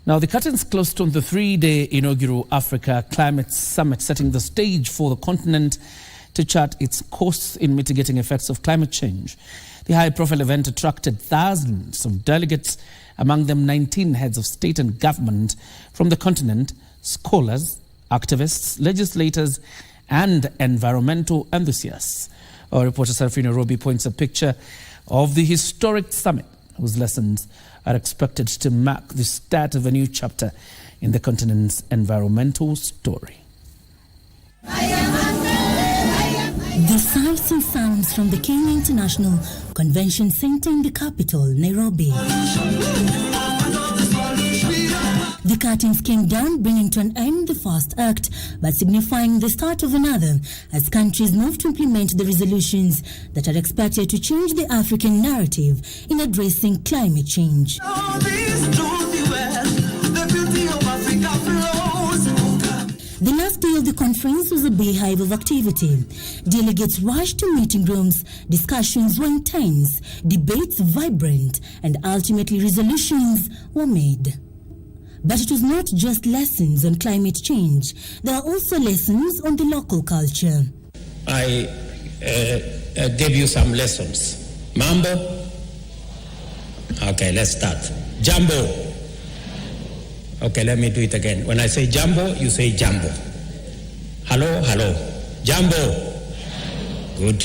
Now, the curtains closed on the three-day inaugural Africa Climate Summit, setting the stage for the continent to chart its course in mitigating effects of climate change. The high-profile event attracted thousands of delegates, among them 19 heads of state and government from the continent, scholars, activists, legislators, and environmental enthusiasts. Our reporter Nairobi points a picture of the historic summit, whose lessons are expected to mark the start of a new chapter in the continent's environmental story. The sights and sounds from the Kenya International Convention Center in the capital, Nairobi. The curtains came down, bringing to an end the first act, but signifying the start of another, as countries move to implement the resolutions that are expected to change the African narrative in addressing climate change. The last day of the conference was a beehive of activity. Delegates rushed to meeting rooms, discussions were intense, debates vibrant, and ultimately resolutions were made. But it was not just lessons on climate change. There are also lessons on the local culture. I gave you some lessons. Mambo? Okay, let's start. Jambo. Okay, let me do it again. When I say jambo, you say jambo. Hello, hello. Jambo. Good.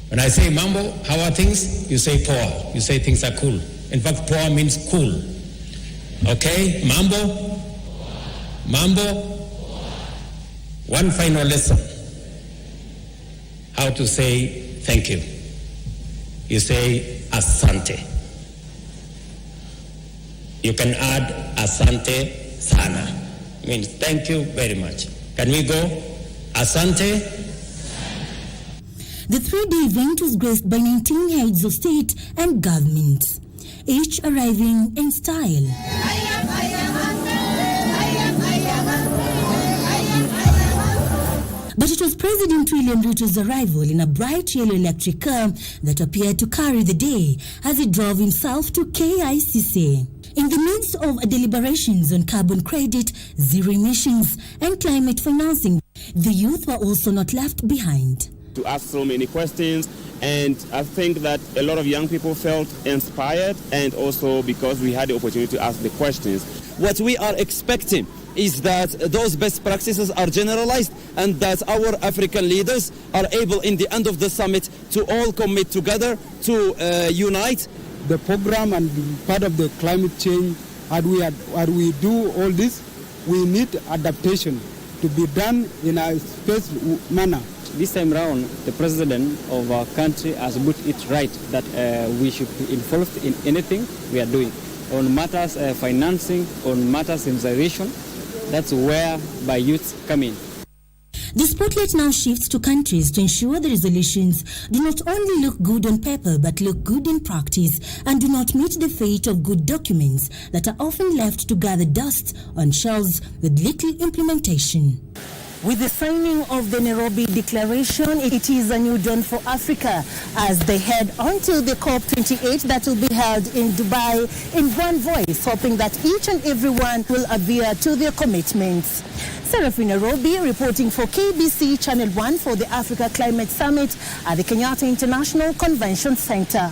When I say mambo, how are things? You say poa. You say things are cool. In fact, poa means cool. Okay, mambo? Mambo? One final lesson. How to say thank you. You say asante. You can add asante sana. Means thank you very much. Can we go? Asante. The three-day event was graced by 19 heads of state and government, each arriving in style. But it was President William Ruto's arrival in a bright yellow electric car that appeared to carry the day as he drove himself to KICC. In the midst of deliberations on carbon credit, zero emissions, and climate financing, the youth were also not left behind. To ask so many questions, and I think that a lot of young people felt inspired, and also because we had the opportunity to ask the questions. What we are expecting is that those best practices are generalized and that our African leaders are able, in the end of the summit, to all commit together to unite. The program and part of the climate change, as we do all this, we need adaptation to be done in a spaced manner. This time round, the president of our country has put it right that we should be involved in anything we are doing. On matters financing, on matters inspiration, that's where by youth come in. The spotlight now shifts to countries to ensure the resolutions do not only look good on paper but look good in practice and do not meet the fate of good documents that are often left to gather dust on shelves with little implementation. With the signing of the Nairobi Declaration, it is a new dawn for Africa as they head onto the COP28 that will be held in Dubai in one voice, hoping that each and everyone will adhere to their commitments. Nairobi reporting for KBC Channel 1 for the Africa Climate Summit at the Kenyatta International Convention Center.